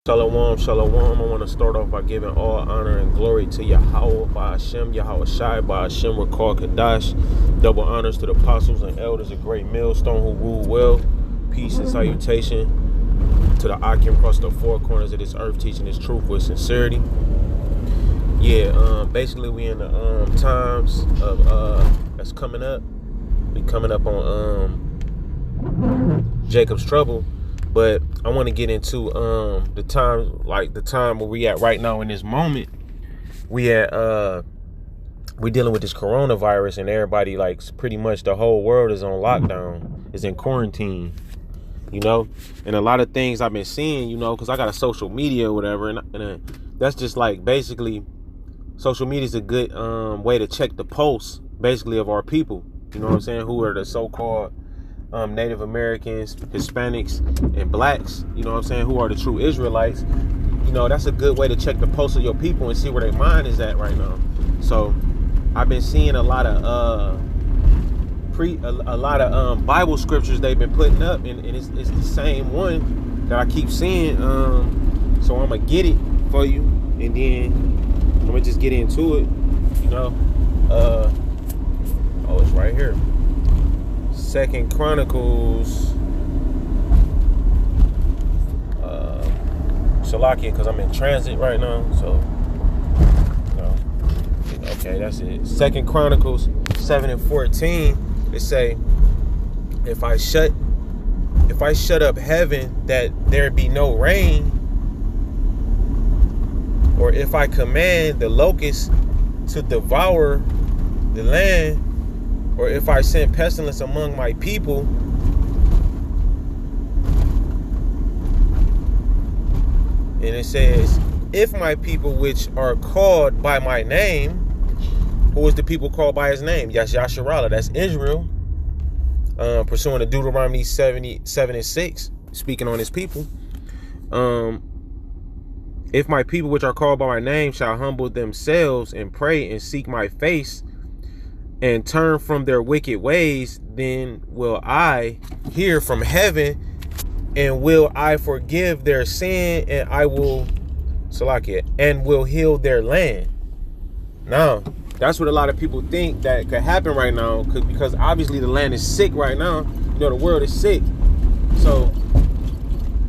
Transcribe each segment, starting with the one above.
Shalom, shalom. I want to start off by giving all honor and glory to Yahweh by Hashem, Yahweh Shai by Hashem, Rakar Kadash. Double honors to the apostles and elders of Great Millstone who rule well. Peace and salutation to the Akim across the four corners of this earth, teaching this truth with sincerity. Basically we in the times of that's coming up. We coming up on Jacob's trouble. But I want to get into the time where we at right now in this moment. We dealing with this coronavirus, and everybody, like, pretty much the whole world is on lockdown, is in quarantine, and a lot of things I've been seeing, because I got a social media or whatever, and that's just like basically social media is a good way to check the pulse basically of our people, who are the so-called Native Americans, Hispanics, and blacks, who are the true Israelites. That's a good way to check the pulse of your people and see where their mind is at right now. So I've been seeing a lot of Bible scriptures they've been putting up, and it's the same one that I keep seeing. So I'm gonna get it for you, and then I'm gonna just get into it. It's right here. Second Chronicles, Shalakia, because I'm in transit right now, so, okay, that's it. Second Chronicles 7:14, it say, if I shut up heaven that there be no rain, or if I command the locusts to devour the land, or if I send pestilence among my people, and it says, if my people which are called by my name, who is the people called by his name? Yasharallah, that's Israel, pursuant to Deuteronomy 77:6, speaking on his people. If my people which are called by my name shall humble themselves and pray and seek my face, and turn from their wicked ways, then will I hear from heaven, and will I forgive their sin, and I will heal their land. Now, that's what a lot of people think that could happen right now, because obviously the land is sick right now. The world is sick. So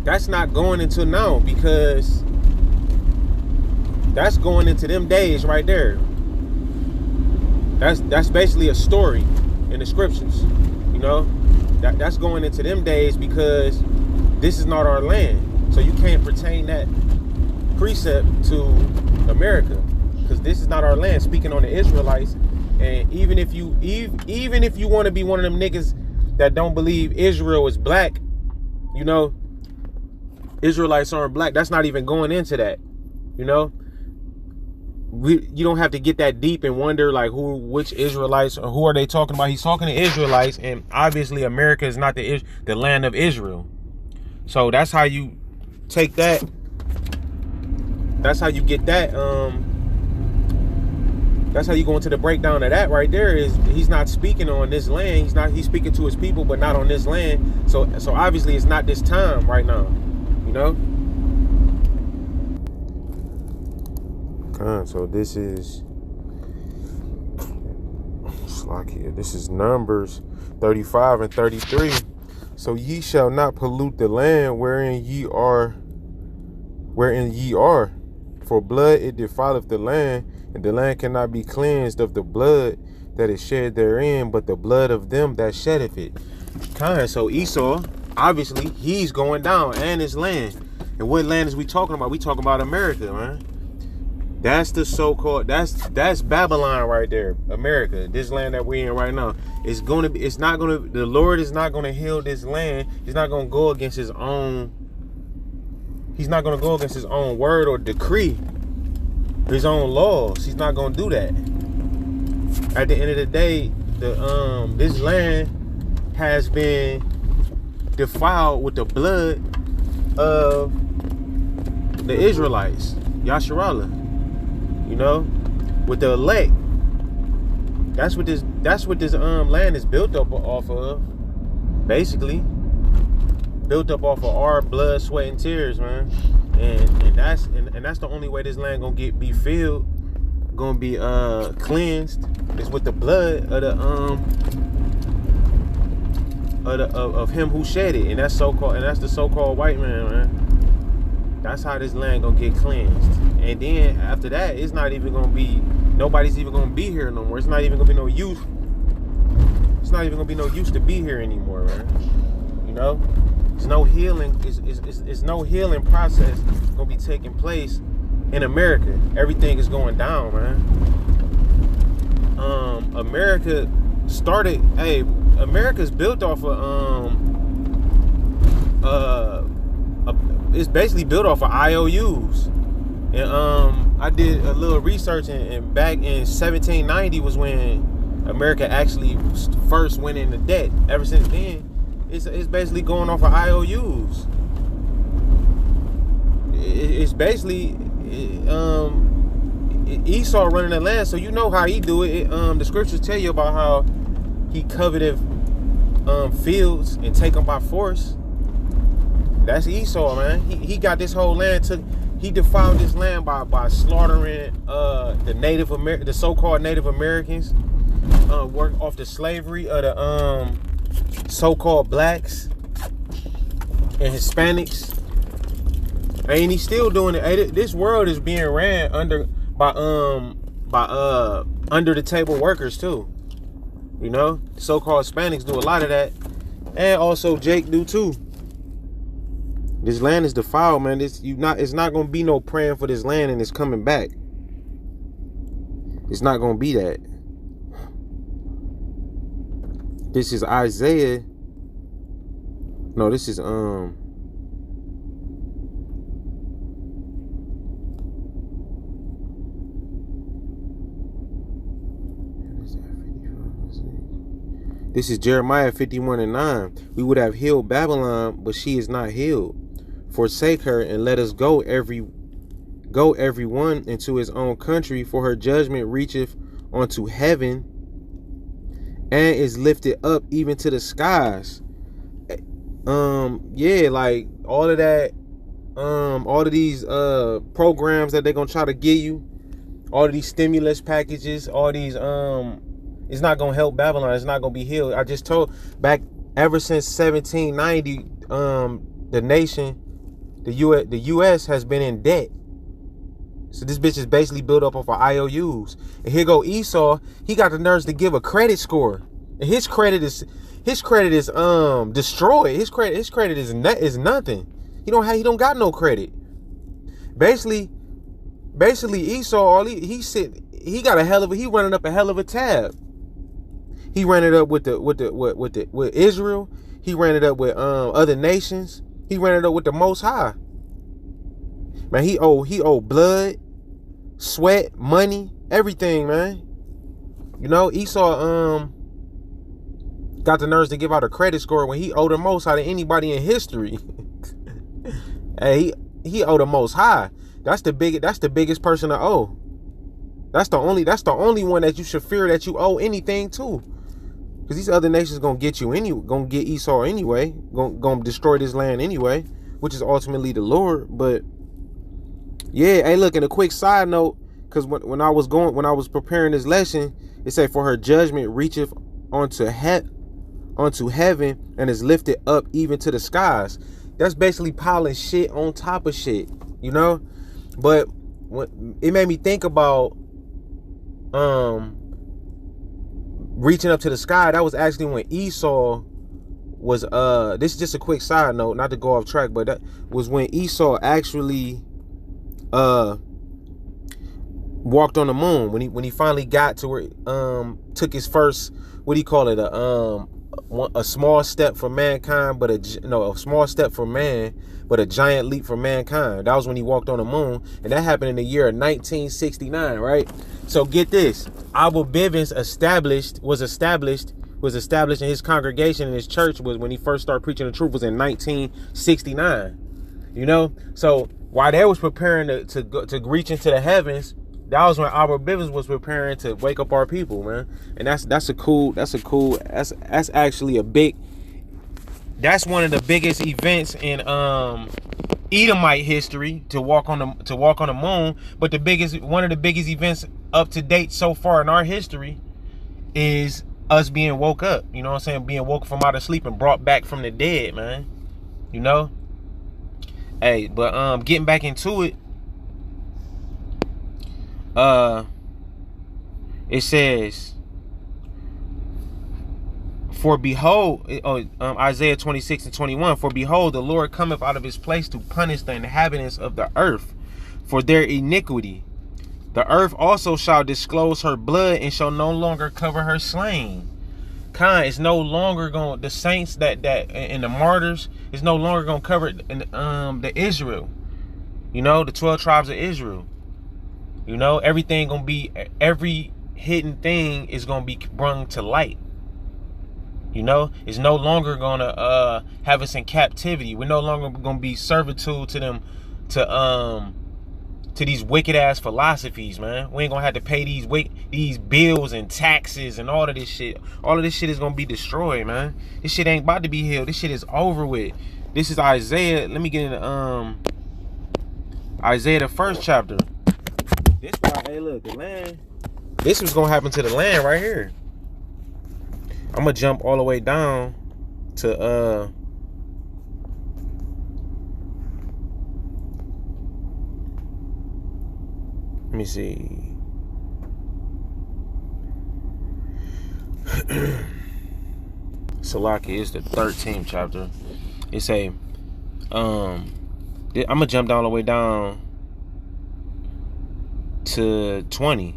that's not going into now, because that's going into them days right there. That's basically a story in the scriptures, that's going into them days, because this is not our land. So you can't pertain that precept to America, because this is not our land, speaking on the Israelites. And even if you want to be one of them niggas that don't believe Israel is black, Israelites aren't black, that's not even going into that, You don't have to get that deep and wonder like which Israelites or who are they talking about. He's talking to Israelites, and obviously America is not the land of Israel. So that's how you take that. That's how you get that. That's how you go into the breakdown of that right there. Is he's not speaking on this land. He's speaking to his people, but not on this land. So obviously it's not this time right now. So this is Numbers 35 and 33. So ye shall not pollute the land wherein ye are, for blood it defileth the land, and the land cannot be cleansed of the blood that is shed therein, but the blood of them that sheddeth it. So Esau, obviously, he's going down, and his land. And what land is we talking about? We talking about America, man. That's the so-called, that's Babylon right there, America. This land that we're in right now. The Lord is not gonna heal this land. He's not gonna go against his own word or decree, his own laws. He's not gonna do that. At the end of the day, this land has been defiled with the blood of the Israelites, Yasharallah. With the elect. That's what this land is built up off of. Basically, built up off of our blood, sweat, and tears, man. And that's the only way this land gonna be filled, gonna be cleansed, is with the blood of of him who shed it, and that's the so-called white man. That's how this land gonna get cleansed. And then after that, it's not even gonna be, nobody's even gonna be here no more. It's not even gonna be no use. It's not even gonna be no use to be here anymore, man. You know, there's no healing. It's no healing process gonna be taking place in America. Everything is going down, man. America started. Hey, America's built off of it's basically built off of IOUs. And I did a little research, and back in 1790 was when America actually first went into debt. Ever since then, it's basically going off of IOUs. It's basically Esau running the land, so you know how he do it. The scriptures tell you about how he coveted fields and take them by force. That's Esau, man. He got this whole land. He defiled this land by slaughtering the so-called Native Americans, work off the slavery of the so-called blacks and Hispanics. And he's still doing it. This world is being ran by under the table workers too. You know, so-called Hispanics do a lot of that, and also Jake do too. This land is defiled, man. It's not gonna be no praying for this land and it's coming back. It's not gonna be that. This is Isaiah. No, this is This is Jeremiah 51:9. We would have healed Babylon, but she is not healed. Forsake her and let us go every one into his own country, for her judgment reacheth unto heaven and is lifted up even to the skies. Yeah, like all of that, all of these programs that they're gonna try to give you, all of these stimulus packages, all these it's not gonna help Babylon. It's not gonna be healed. I just told back ever since 1790, the nation, the U.S. has been in debt. So this bitch is basically built up of IOUs. And here go Esau. He got the nerves to give a credit score. And his credit is destroyed. His credit is nothing. He don't got no credit. Basically Esau, he got he running up a hell of a tab. He ran it up with Israel. He ran it up with other nations. He ran it up with the Most High. Man, he owed blood, sweat, money, everything, man. You know, Esau got the nerves to give out a credit score when he owed the most high to anybody in history. Hey, he owed the Most High. That's the biggest person to owe. That's the only one that you should fear that you owe anything to. Because these other nations gonna get Esau anyway, gonna destroy this land anyway, which is ultimately the Lord. But yeah, hey, look, and a quick side note, because when I was preparing this lesson, it said, for her judgment reacheth unto heaven and is lifted up even to the skies. That's basically piling shit on top of shit, you know. But it made me think about reaching up to the sky. That was actually when Esau was this is just a quick side note, not to go off track, but that was when Esau actually walked on the moon, when he finally got to where took his first, what do you call it, a small step for mankind, but a small step for man, but a giant leap for mankind. That was when he walked on the moon, and that happened in the year of 1969, right? So get this, Abba Bivens was established in his congregation, in his church, was when he first started preaching the truth, was in 1969. You know, so while they was preparing to reach into the heavens, that was when Abba Bivens was preparing to wake up our people, man. And that's actually a big, that's one of the biggest events in Edomite history to walk on the moon. But one of the biggest events up to date so far in our history is us being woke up. You know what I'm saying? Being woke from out of sleep and brought back from the dead, man. You know? Hey, but getting back into it, it says, for behold, Isaiah 26:21, for behold, the Lord cometh out of his place to punish the inhabitants of the earth for their iniquity. The earth also shall disclose her blood and shall no longer cover her slain. It's no longer going, the saints that and the martyrs is no longer going to cover the Israel. You know, the 12 tribes of Israel. You know, everything going to be, every hidden thing is going to be brought to light. You know, it's no longer going to have us in captivity. We're no longer going to be servitude to them, to these wicked ass philosophies, man. We ain't gonna have to pay these bills and taxes and all of this shit. All of this shit is gonna be destroyed, man. This shit ain't about to be healed. This shit is over with. This is Isaiah. Let me get into Isaiah, the 1st chapter. This why, hey, look, the land. This was gonna happen to the land right here. I'm gonna jump all the way down to let me see. Salaki is the 13th chapter. It say, I'm gonna jump all the way down to 20.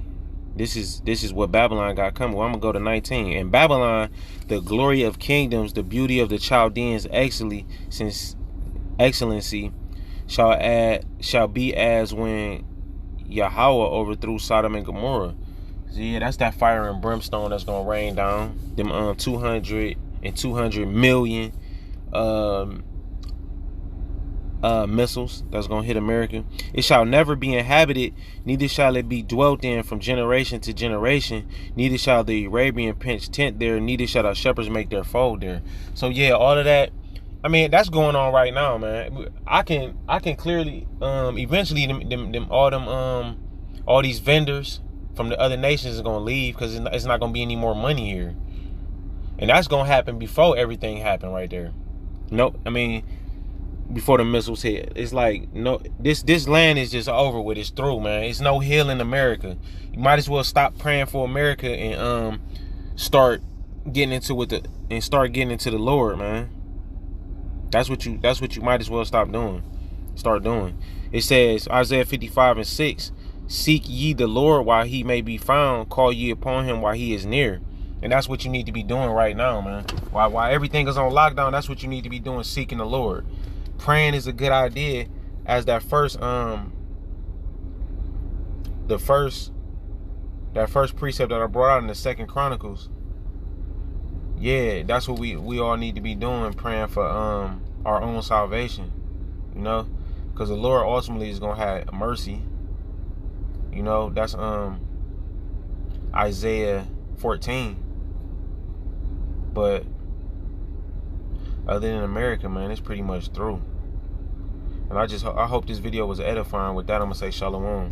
This is what Babylon got coming. Well, I'm gonna go to 19. In Babylon, the glory of kingdoms, the beauty of the Chaldeans' excellency shall be as when Yahweh overthrew Sodom and Gomorrah. So yeah, that's that fire and brimstone that's gonna rain down. Them 200 million missiles that's gonna hit America. It shall never be inhabited, neither shall it be dwelt in from generation to generation. Neither shall the Arabian pitch tent there, neither shall the shepherds make their fold there. So yeah, all of that, I mean, that's going on right now, man. I can clearly, eventually, all these vendors from the other nations is gonna leave because it's not gonna be any more money here, and that's gonna happen before everything happened right there. Nope, I mean, before the missiles hit, it's like no, this land is just over with. It's through, man. It's no heal in America. You might as well stop praying for America and start getting into the Lord, man. That's what you might as well start doing. It says, Isaiah 55:6, seek ye the Lord while he may be found, call ye upon him while he is near. And that's what you need to be doing right now, man. While everything is on lockdown, that's what you need to be doing, seeking the Lord. Praying is a good idea, as that first precept that I brought out in the 2nd Chronicles. Yeah, that's what we all need to be doing, praying for our own salvation, you know, because the Lord ultimately is gonna have mercy. You know, that's Isaiah 14. But other than America, man, it's pretty much through. And I hope this video was edifying. With that, I'm gonna say shalom.